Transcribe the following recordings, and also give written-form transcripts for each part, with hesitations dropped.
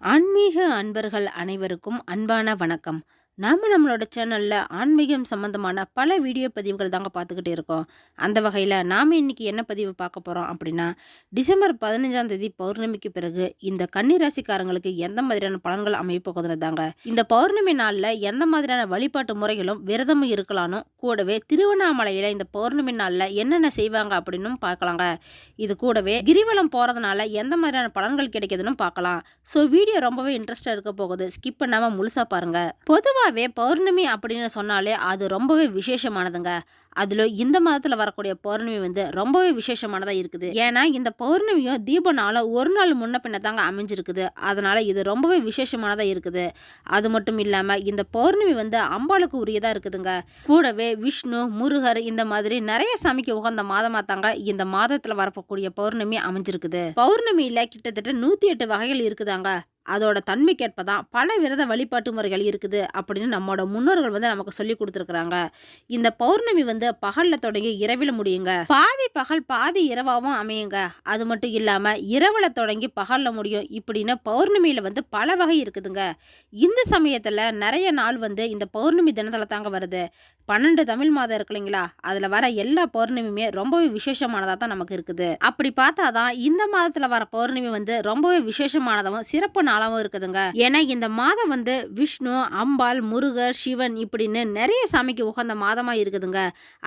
ஆன்மீக அன்பர்கள் அனைவருக்கும் அன்பான வணக்கம். நம்மளோட சேனல்ல ஆன்மீகம் சம்பந்தமான பல வீடியோ பதிவுகள் தாங்க பார்த்துக்கிட்டு இருக்கோம். அந்த வகையில் நாம் இன்னைக்கு என்ன பதிவு பார்க்க போகிறோம் அப்படின்னா, டிசம்பர் 15ஆம் தேதி பௌர்ணமிக்கு பிறகு இந்த கன்னி ராசிக்காரங்களுக்கு எந்த மாதிரியான பலன்கள் அமைய போகுதுன்னு தாங்க. இந்த பௌர்ணமி நாளில் எந்த மாதிரியான வழிபாட்டு முறைகளும் விரதமும் இருக்கலானும், கூடவே திருவண்ணாமலையில் இந்த பௌர்ணமி நாளில் என்னென்ன செய்வாங்க அப்படின்னும் பார்க்கலாங்க. இது கூடவே கிரிவலம் போகிறதுனால எந்த மாதிரியான பலன்கள் கிடைக்குதுன்னு பார்க்கலாம். ஸோ வீடியோ ரொம்பவே இன்ட்ரெஸ்டாக இருக்க போகுது. ஸ்கிப் பண்ணாமல் முழுசாக பாருங்க. பொதுவாகவே பௌர்ணமி அப்படின்னு சொன்னாலே அது ரொம்பவே விசேஷமானதுங்க. அதுல இந்த மாதத்துல வரக்கூடிய பௌர்ணமி வந்து ரொம்பவே விசேஷமானதா இருக்குது. ஏன்னா இந்த பௌர்ணமியும் தீப நாளும் ஒரு நாள் முன்ன பின்ன தாங்க அமைஞ்சிருக்குது. அதனால இது ரொம்பவே விசேஷமானதா இருக்குது. அது மட்டும் இல்லாம இந்த பௌர்ணமி வந்து அம்பாளுக்கு உரியதா இருக்குதுங்க. கூடவே விஷ்ணு, முருகர் இந்த மாதிரி நிறைய சாமிக்கு உகந்த மாதமா தாங்க இந்த மாதத்துல வரக்கூடிய பௌர்ணமி அமைஞ்சிருக்குது. பௌர்ணமியில கிட்டத்தட்ட 108 வகைகள் இருக்குதாங்க. அதோட தன்மைக்கேற்பதான் பல விரத வழிபாட்டு முறைகள் இருக்குது அப்படின்னு நம்மோட முன்னோர்கள் வந்து நமக்கு சொல்லி கொடுத்துருக்குறாங்க. இந்த பௌர்ணமி வந்து பகல்ல தொடங்கி இரவில் முடியுங்க. பாதி பகல் பாதி இரவாவும் அமையுங்க. அது மட்டும் இல்லாம இரவுல தொடங்கி பகல்ல முடியும். இப்படின்னு பௌர்ணமியில வந்து பல வகை இருக்குதுங்க. இந்த சமயத்துல நிறைய நாள் வந்து இந்த பௌர்ணமி தினத்துல தாங்க வருது. 12 தமிழ் மாதம் இருக்கு இல்லைங்களா, அதுல வர எல்லா பௌர்ணமியுமே ரொம்பவே விசேஷமானதா தான் நமக்கு இருக்குது. அப்படி பார்த்தாதான் இந்த மாதத்துல வர பௌர்ணமி வந்து ரொம்பவே விசேஷமானதாகவும் சிறப்பு நாளாகவும் இருக்குதுங்க. ஏன்னா இந்த மாதம் வந்து விஷ்ணு, அம்பாள், முருகர், சிவன் இப்படின்னு நிறைய சாமிக்கு உகந்த மாதமா இருக்குதுங்க.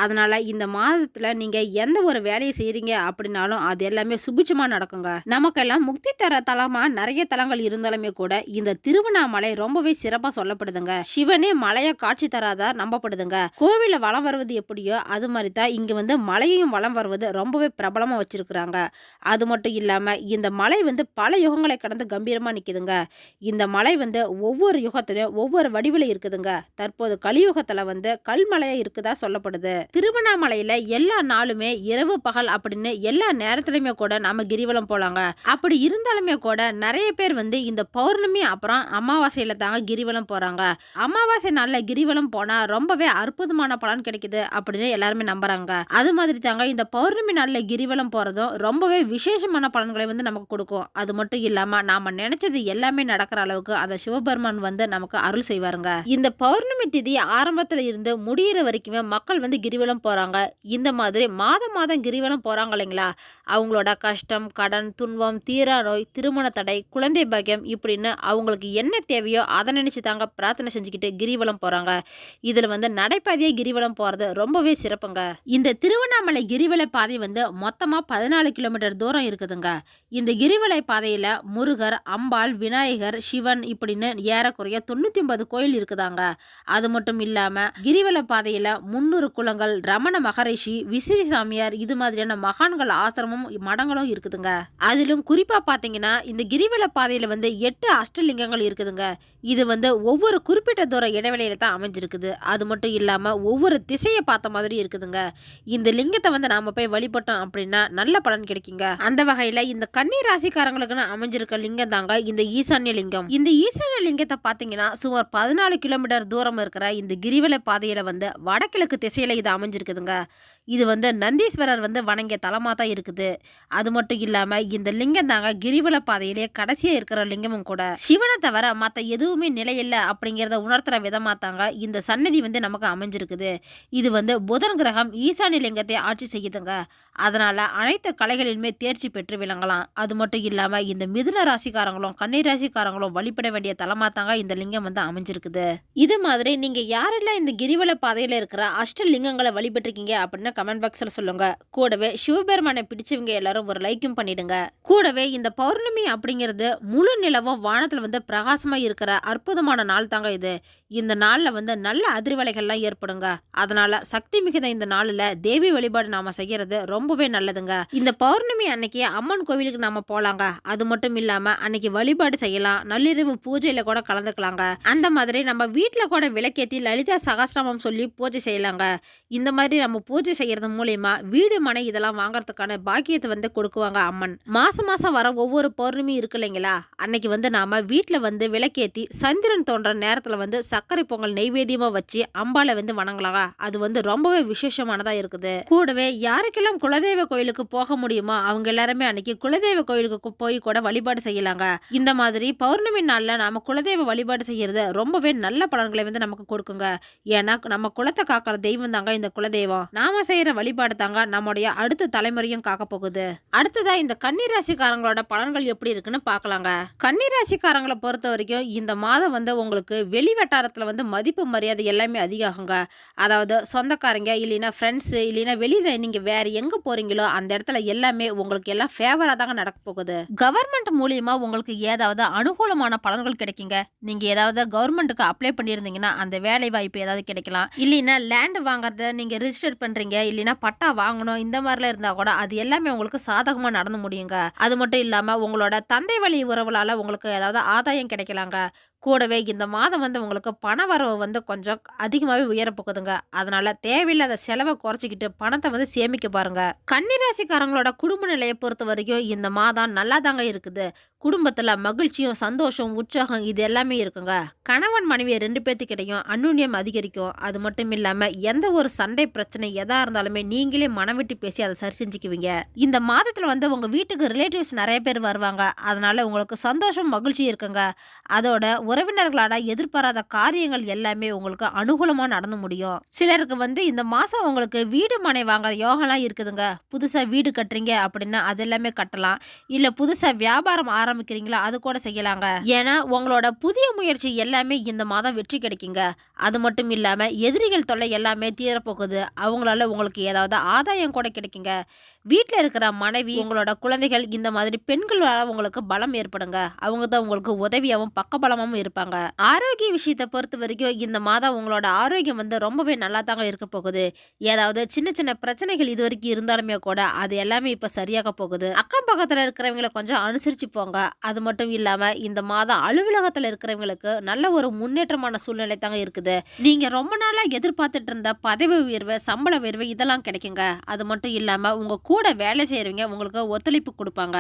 அதனால இந்த மாதத்துல நீங்க எந்த ஒரு வேலையை செய்றீங்க அப்படின்னாலும் அது எல்லாமே சுபிட்சமா நடக்குங்க. நமக்கெல்லாம் முக்தி தர தலமா நிறைய தலங்கள் இருந்தாலுமே கூட இந்த திருவண்ணாமலை ரொம்பவே சிறப்பா சொல்லப்படுதுங்க. சிவனே மலைய காட்சி தராதா நம்பப்படுதுங்க. கோவில வலம் வருவது எப்படியோ அது மாதிரி தான் இங்க வந்து மலையையும் வலம் வருவது ரொம்பவே பிரபலமா வச்சிருக்கிறாங்க. அது மட்டும் இல்லாம இந்த மலை வந்து பல யுகங்களை கடந்து கம்பீரமா நிக்குதுங்க. இந்த மலை வந்து ஒவ்வொரு யுகத்திலும் ஒவ்வொரு வடிவில இருக்குதுங்க. தற்போது கலியுகத்துல வந்து கல்மலையா இருக்குதா சொல்லப்படுது. திருவண்ணாமலையில எல்லா நாளுமே இரவு பகல் அப்படின்னு எல்லா நேரத்திலுமே கூட நாம கிரிவலம் போலாங்க. அப்படி இருந்தாலுமே கூட நிறைய பேர் வந்து இந்த பௌர்ணமி அப்புறம் அமாவாசையில தாங்க கிரிவலம் போறாங்க. அமாவாசை நாள்ல கிரிவலம் போனா ரொம்பவே அற்புதமான பலன் கிடைக்குது அப்படின்னு எல்லாருமே நம்புறாங்க. அது மாதிரி தாங்க இந்த பௌர்ணமி நாள்ல கிரிவலம் போறதும் ரொம்பவே விசேஷமான பலன்களை வந்து நமக்கு கொடுக்கும். அது மட்டும் இல்லாம நாம நினைச்சது எல்லாமே நடக்கிற அளவுக்கு அந்த சிவபெருமான் வந்து நமக்கு அருள் செய்வாருங்க. இந்த பௌர்ணமி திதி ஆரம்பத்துல இருந்து முடியிற வரைக்குமே மக்கள் வந்து கிரிவலம் போறாங்க. இந்த மாதிரி மாதம் மாதம் கிரிவலம் போறாங்க இல்லைங்களா, அவங்களோட கஷ்டம், கடன், துன்பம், தீரா நோய், திருமண தடை, குழந்தை பாக்கியம் இப்படின்னு அவங்களுக்கு என்ன தேவையோ அதை நினைச்சு தாங்க பிரார்த்தனை செஞ்சுக்கிட்டு கிரிவலம் போறாங்க. இதுல வந்து நடைபாதையே கிரிவலம் போறது ரொம்பவே சிறப்புங்க. இந்த திருவண்ணாமலை கிரிவல பாதை வந்து மொத்தமா 14 கிலோமீட்டர் தூரம் இருக்குதுங்க. இந்த கிரிவலை பாதையில முருகர், அம்பாள், விநாயகர், சிவன் இப்படின்னு ஏறக்குறைய 99 கோயில் இருக்குதாங்க. அது மட்டும் இல்லாம கிரிவல பாதையில 300 குளங்கள், ரமண மகரிஷி, விசிறி சாமியார் இது மாதிரியான மகான்கள் ஆசிரமும் மடங்களும் இருக்குதுங்க. அதிலும் குறிப்பா பாத்தீங்கன்னா இந்த கிரிவல பாதையில வந்து 8 அஷ்டலிங்கங்கள் இருக்குதுங்க. இது வந்து ஒவ்வொரு குறிப்பிட்ட தூர இடைவெளியில தான் அமைஞ்சிருக்குது. அது மட்டும் இல்லாம ஒவ்வொரு திசையை பார்த்த மாதிரி இருக்குதுங்க. இந்த லிங்கத்தை வந்து நாம போய் வழிபட்டோம் அப்படின்னா நல்ல பலன் கிடைக்குங்க. அந்த வகையில இந்த கன்னி ராசிக்காரங்களுக்குன்னு அமைஞ்சிருக்க லிங்கம் தாங்க இந்த ஈசான்ய லிங்கம். இந்த ஈசான்ய லிங்கத்தை பாத்தீங்கன்னா சுமார் 14 கிலோமீட்டர் தூரம் இருக்கிற இந்த கிரிவல பாதையில வந்து வடகிழக்கு திசையில இது அமைஞ்சிருக்குதுங்க. இது வந்து நந்தீஸ்வரர் வந்து வணங்கிய தலமா தான் இருக்குது. அது மட்டும் இல்லாம இந்த லிங்கம் தாங்க கிரிவல பாதையிலேயே கடைசியா இருக்கிற லிங்கமும் கூட. சிவனை தவிர மத்த எதுவுமே நிலையில்லை அப்படிங்கிறத உணர்த்துற விதமா தாங்க இந்த சன்னதி வந்து நமக்கு அமைஞ்சிருக்குது. இது வந்து புதன் கிரகம் ஈசான்ய லிங்கத்தை ஆட்சி செய்யுதுங்க. அதனால அனைத்து கலைகளிலுமே தேர்ச்சி பெற்று விளங்கலாம். அது மட்டும் இல்லாம இந்த மிதுன ராசிக்காரங்களும் கன்னி ராசிக்காரங்களும் வழிபட வேண்டிய தலமா தாங்க இந்த லிங்கம் வந்து அமைஞ்சிருக்குது. இது மாதிரி நீங்க யாரெல்லாம் இந்த கிரிவல பாதையில இருக்கிற அஷ்ட லிங்கங்களை வழிபட்டிருக்கீங்க அப்படின்னு கமெண்ட் பாக்ஸ்ல சொல்லுங்க. கூடவே சிவபெருமானை பிடிச்சவங்க எல்லாரும் ஒரு லைக்கும் பண்ணிடுங்க. கூடவே இந்த பௌர்ணமி அப்படிங்கிறது முழு நிலவும் வானத்துல வந்து பிரகாசமா இருக்கிற அற்புதமான நாள் தாங்க இது. இந்த நாள்ல வந்து நல்ல அதிர்வலைகள்லாம் ஏற்படுங்க. அதனால சக்தி மிகுந்த இந்த நாளில் தேவி வழிபாடு நாம செய்யறது ரொம்பவே நல்லதுங்க. இந்த பௌர்ணமி அன்னைக்கு அம்மன் கோவிலுக்கு நாம போலாங்க. அது மட்டும் இல்லாம அன்னைக்கு வழிபாடு செய்யலாம். நள்ளிரவு பூஜையில கூட கலந்துக்கலாங்க. அந்த மாதிரி நம்ம வீட்டுல கூட விளக்கேத்தி லலிதா சகஸ்ரநாமம் சொல்லி பூஜை செய்யலாங்க. இந்த மாதிரி நம்ம பூஜை செய்யறது மூலியமா வீடு மனை இதெல்லாம் வாங்கறதுக்கான பாக்கியத்தை வந்து கொடுக்குவாங்க அம்மன். மாசம் மாசம் வர ஒவ்வொரு பௌர்ணமி இருக்கு இல்லைங்களா, அன்னைக்கு வந்து நாம வீட்டுல வந்து விளக்கேத்தி சந்திரன் தோன்ற நேரத்துல வந்து சர்க்கரை பொங்கல் நெய்வேத்தியமா வச்சு அம்பாளை வந்து வணங்கலாங்க. அது வந்து ரொம்பவே விசேஷமானதா இருக்குது. கூடவே யாருக்கெல்லாம் குலதெய்வ கோயிலுக்கு போக முடியுமோ அவங்க எல்லாருமே அன்னைக்கு குலதெய்வ கோயிலுக்கு போய் கூட வழிபாடு செய்யலாங்க. இந்த மாதிரி பௌர்ணமி நாள்ல நாம குலதெய்வ வழிபாடு செய்யறது ரொம்பவே நல்ல பலன்களை வந்து நமக்கு கொடுக்குங்க. ஏன்னா நம்ம குலத்தை காக்கிற தெய்வம் தாங்க இந்த குலதெய்வம். நாம செய்யற வழிபாடு தாங்க நம்முடைய அடுத்த தலைமுறையும் காக்க போகுது. அடுத்ததா இந்த கன்னிராசிக்காரங்களோட பலன்கள் எப்படி இருக்குன்னு பார்க்கலாங்க. கன்னிராசிக்காரங்களை பொறுத்த வரைக்கும் இந்த மாதம் வந்து உங்களுக்கு வெளி வட்டாரத்துல வந்து மதிப்பு மரியாதை எல்லாமே அதிகமாகுங்க. அதாவது சொந்தக்காரங்க இல்லைன்னா ஃப்ரெண்ட்ஸு இல்லைன்னா வெளியில் நீங்கள் வேறு எங்கே போகிறீங்களோ அந்த இடத்துல எல்லாமே உங்களுக்கு எல்லாம் ஃபேவராக தாங்க நடக்க போகுது. கவர்மெண்ட் மூலியமாக உங்களுக்கு ஏதாவது அனுகூலமான பலன்கள் கிடைக்குங்க. நீங்கள் ஏதாவது கவர்மெண்ட்டுக்கு அப்ளை பண்ணியிருந்தீங்கன்னா அந்த வேலை வாய்ப்பு ஏதாவது கிடைக்கலாம். இல்லைன்னா லேண்டு வாங்குறத நீங்கள் ரிஜிஸ்டர் பண்ணுறீங்க இல்லைன்னா பட்டா வாங்கணும் இந்த மாதிரிலாம் இருந்தால் கூட அது எல்லாமே உங்களுக்கு சாதகமாக நடந்து முடியுங்க. அது மட்டும் இல்லாமல் உங்களோட தந்தை வழி உறவுகளால் உங்களுக்கு ஏதாவது ஆதாயம் கிடைக்கலாங்க. கூடவே இந்த மாதம் வந்து உங்களுக்கு பண வரவு வந்து கொஞ்சம் அதிகமாகவே உயரப்போகுதுங்க. அதனால தேவையில்லாத செலவை குறைச்சிக்கிட்டு பணத்தை வந்து சேமிக்க பாருங்க. கன்னிராசிக்காரங்களோட குடும்ப நிலையை பொறுத்த வரைக்கும் இந்த மாதம் நல்லா தாங்க இருக்குது. குடும்பத்துல மகிழ்ச்சியும் சந்தோஷம் உற்சாகம் இது எல்லாமே இருக்குங்க. கணவன் மனைவி 2 பேத்துக்கிட்டையும் அந்யுன்யம் அதிகரிக்கும். அது மட்டும் இல்லாம எந்த ஒரு சண்டை பிரச்சனை எதா இருந்தாலுமே நீங்களே மனம் விட்டு பேசி அதை சரி செஞ்சுக்குவீங்க. இந்த மாதத்துல வந்து உங்க வீட்டுக்கு ரிலேட்டிவ்ஸ் நிறைய பேர் வருவாங்க. அதனால உங்களுக்கு சந்தோஷம் மகிழ்ச்சி இருக்குங்க. அதோட உறவினர்களால எதிர்பாராத காரியங்கள் எல்லாமே உங்களுக்கு அனுகூலமா நடந்து முடியும். சிலருக்கு வந்து இந்த மாசம் உங்களுக்கு வீடு மனை வாங்குற யோகம்லாம் இருக்குதுங்க. புதுசா வீடு கட்டுறீங்க அப்படின்னா அது எல்லாமே கட்டலாம். இல்ல புதுசா வியாபாரம் ஆரம்பிக்கிறீங்களா அது கூட செய்யலாங்க. ஏன்னா உங்களோட புதிய முயற்சி எல்லாமே இந்த மாதம் வெற்றி கிடைக்குங்க. அது மட்டும் இல்லாம எதிரிகள் தொல்லை எல்லாமே தீரப்போகுது. அவங்களால உங்களுக்கு ஏதாவது ஆதாயம் கூட கிடைக்குங்க. வீட்டில் இருக்கிற மனைவி உங்களோட குழந்தைகள் இந்த மாதிரி பெண்களால உங்களுக்கு பலம் ஏற்படுங்க. அவங்க தான் உங்களுக்கு உதவியாகவும் பக்கபலமாகவும் இருப்பாங்க. ஆரோக்கிய விஷயத்தை பொறுத்த வரைக்கும் இந்த மாதம் உங்களோட ஆரோக்கியம் வந்து ரொம்பவே நல்லா தாங்க இருக்க போகுது. ஏதாவது சின்ன சின்ன பிரச்சனைகள் இது வரைக்கும் இருந்தாலுமே கூட அது எல்லாமே இப்ப சரியாக போகுது. அக்கம் பக்கத்துல இருக்கிறவங்களை கொஞ்சம் அனுசரிச்சு போங்க. அது மட்டும் இல்லாம இந்த மாதம் அலுவலகத்துல இருக்கிறவங்களுக்கு நல்ல ஒரு முன்னேற்றமான சூழ்நிலை தாங்க இருக்குது. நீங்க ரொம்ப நாளா எதிர்பார்த்துட்டு இருந்த பதவி உயர்வு சம்பள உயர்வு இதெல்லாம் கிடைக்குங்க. அது மட்டும் இல்லாம உங்க கூட வேலை செய்யறவங்க உங்களுக்கு ஒத்துழைப்பு கொடுப்பாங்க.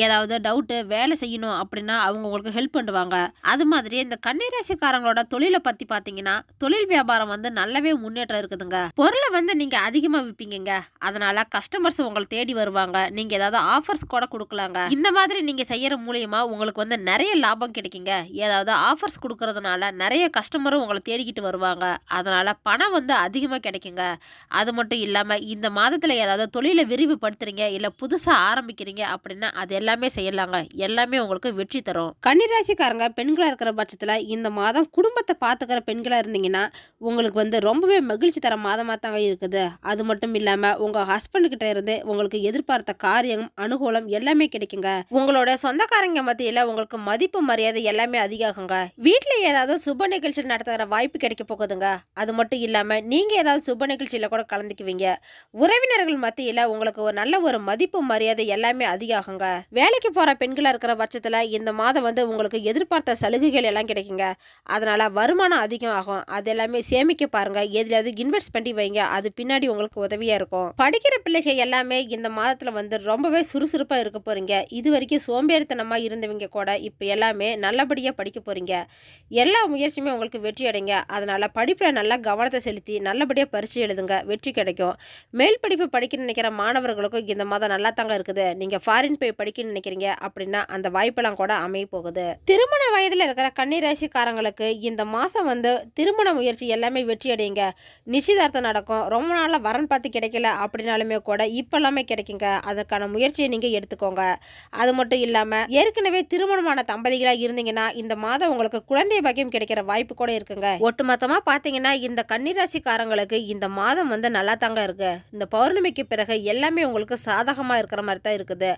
ஏதாவது டவுட்டு வேலை செய்யணும் அப்படின்னா அவங்க உங்களுக்கு ஹெல்ப் பண்ணுவாங்க. அது மாதிரி இந்த கன்னிராசிக்காரங்களோட தொழிலை பத்தி பாத்தீங்கன்னா தொழில் வியாபாரம் வந்து நல்லாவே முன்னேற்றம் இருக்குதுங்க. பொருளை வந்து நீங்க அதிகமா விற்பீங்க. அதனால கஸ்டமர்ஸ் உங்களை தேடி வருவாங்க. நீங்க ஏதாவது ஆஃபர்ஸ் கூட கொடுக்கலாங்க. இந்த மாதிரி நீங்க செய்யற மூலியமா உங்களுக்கு வந்து நிறைய லாபம் கிடைக்குங்க. ஏதாவது ஆஃபர்ஸ் கொடுக்கறதுனால நிறைய கஸ்டமரும் உங்களை தேடிக்கிட்டு வருவாங்க. அதனால பணம் வந்து அதிகமா கிடைக்குங்க. அது மட்டும் இல்லாம இந்த மாதத்துல ஏதாவது தொழிலை விரிவுபடுத்துறீங்க இல்ல புதுசா ஆரம்பிக்கிறீங்க அப்படின்னா அது எல்லாமே செய்யலாங்க. எல்லாமே உங்களுக்கு வெற்றி தரும். கன்னிராசிக்காரங்க பெண்களா இருக்கிற பட்சத்துல இந்த மாதம் குடும்பத்தை பாத்துக்கிற பெண்களா இருந்தீங்கன்னா உங்களுக்கு வந்து ரொம்பவே மகிழ்ச்சி தர மாதமா தாங்க இருக்குது. அது மட்டும் இல்லாம உங்க ஹஸ்பண்ட் கிட்ட இருந்து உங்களுக்கு எதிர்பார்த்த காரியம் அனுகூலம் எல்லாமே கிடைக்குங்க. உங்களோட சொந்தக்காரங்க மத்தியில உங்களுக்கு மதிப்பு மரியாதை எல்லாமே அதிகமாகுங்க. வீட்டுல ஏதாவது சுப நிகழ்ச்சி நடத்துகிற வாய்ப்பு கிடைக்க போகுதுங்க. அது மட்டும் இல்லாம நீங்க ஏதாவது சுப நிகழ்ச்சியில கூட கலந்துக்குவீங்க. உறவினர்கள் மத்தியில உங்களுக்கு ஒரு நல்ல ஒரு மதிப்பு மரியாதை எல்லாமே அதிகமாகுங்க. வேலைக்கு போற பெண்களா இருக்கிற பட்சத்துல இந்த மாதம் வந்து உங்களுக்கு எதிர்பார்த்த சலுகைகள் எல்லாம் கிடைக்குங்க. அதனால வருமானம் அதிகம் ஆகும். அது எல்லாமே சேமிக்க பாருங்க. எதுலையாவது இன்வெஸ்ட் பண்ணி வைங்க. அது பின்னாடி உங்களுக்கு உதவியா இருக்கும். படிக்கிற பிள்ளைகள் எல்லாமே இந்த மாதத்துல வந்து ரொம்பவே சுறுசுறுப்பா இருக்க போறீங்க. இது வரைக்கும் சோம்பேறித்தனமா இருந்தவங்க கூட இப்ப எல்லாமே நல்லபடியா படிக்க போறீங்க. எல்லா முயற்சியுமே உங்களுக்கு வெற்றி அடைங்க. அதனால படிப்புல நல்லா கவனத்தை செலுத்தி நல்லபடியா பரீட்சை எழுதுங்க. வெற்றி கிடைக்கும். மேல் படிப்பு படிக்க நினைக்கிற மாணவர்களுக்கும் இந்த மாதம் நல்லா தாங்க இருக்குது. நீங்க ஃபாரின் போய் படிக்க நினைக்கிறீங்க அப்படின்னா அந்த வாய்ப்பெல்லாம் கூட அமைய போகுது. திருமண வயதுல இருக்கிற கன்னிராசிக்காரங்களுக்கு இந்த மாசம் வந்து திருமண முயற்சி எல்லாமே வெற்றி அடையுங்க. நிச்சயதார்த்தம் நடக்கும். ரொம்ப நாளா வரன் பார்த்து கிடைக்கல அப்படின்னாலுமே கூட இப்ப எல்லாமே கிடைக்குங்க. அதற்கான முயற்சியை நீங்க எடுத்துக்கோங்க. அது மட்டும் இல்லாம ஏற்கனவே திருமணமான தம்பதிகளா இருந்தீங்கன்னா இந்த மாதம் உங்களுக்கு குழந்தை பாக்கியம் கிடைக்கிற வாய்ப்பு கூட இருக்குங்க. ஒட்டுமொத்தமா பாத்தீங்கன்னா இந்த கன்னிராசிக்காரங்களுக்கு இந்த மாதம் வந்து நல்லா தாங்க இருக்கு. இந்த பௌர்ணமிக்கு பிறகு எல்லாமே உங்களுக்கு சாதகமா இருக்கிற மாதிரி தான் இருக்குது.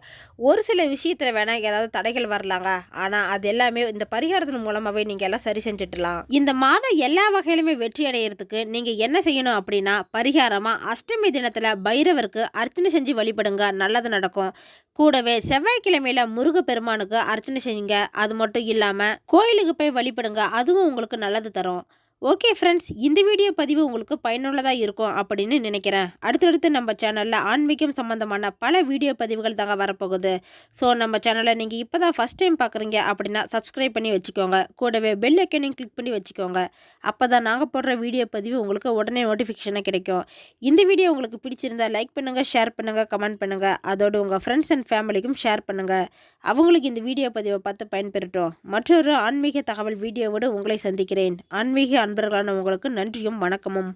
ஒரு சில விஷயத்துல வேணா ஏதாவது தடைகள் வரலாங்க. ஆனா அது எல்லாமே இந்த பரிகாரத்தின் மூலமாவே நீங்க எல்லாம் சரி செஞ்சுட்டலாம். இந்த மாதம் எல்லா வகையிலுமே வெற்றி அடையிறதுக்கு நீங்க என்ன செய்யணும் அப்படின்னா பரிகாரமா அஷ்டமி தினத்துல பைரவருக்கு அர்ச்சனை செஞ்சு வழிபடுங்க. நல்லது நடக்கும். கூடவே செவ்வாய்க்கிழமையில முருக பெருமானுக்கு அர்ச்சனை செய்யுங்க. அது மட்டும் இல்லாம கோயிலுக்கு போய் வழிபடுங்க. அதுவும் உங்களுக்கு நல்லது தரும். ஓகே ஃப்ரெண்ட்ஸ், இந்த வீடியோ பதிவு உங்களுக்கு பயனுள்ளதாக இருக்கும் அப்படின்னு நினைக்கிறேன். அடுத்தடுத்து நம்ம சேனலில் ஆன்மீகம் சம்மந்தமான பல வீடியோ பதிவுகள் தாங்க வரப்போகுது. ஸோ நம்ம சேனலை நீங்கள் இப்போ தான் ஃபஸ்ட் டைம் பார்க்குறீங்க அப்படின்னா சப்ஸ்கிரைப் பண்ணி வச்சுக்கோங்க. கூடவே பெல் ஐக்கனையும் கிளிக் பண்ணி வச்சுக்கோங்க. அப்போ தான் நாங்கள் போடுற வீடியோ பதிவு உங்களுக்கு உடனே நோட்டிஃபிகேஷனாக கிடைக்கும். இந்த வீடியோ உங்களுக்கு பிடிச்சிருந்தா லைக் பண்ணுங்கள், ஷேர் பண்ணுங்கள், கமெண்ட் பண்ணுங்கள். அதோடு உங்கள் ஃப்ரெண்ட்ஸ் அண்ட் ஃபேமிலிக்கும் ஷேர் பண்ணுங்கள். அவங்களுக்கு இந்த வீடியோ பதிவை பார்த்து பயன்பெறட்டும். மற்றொரு ஆன்மீக தகவல் வீடியோவோடு உங்களை சந்திக்கிறேன். ஆன்மீக அன்பர்களான உங்களுக்கு நன்றியும் வணக்கமும்.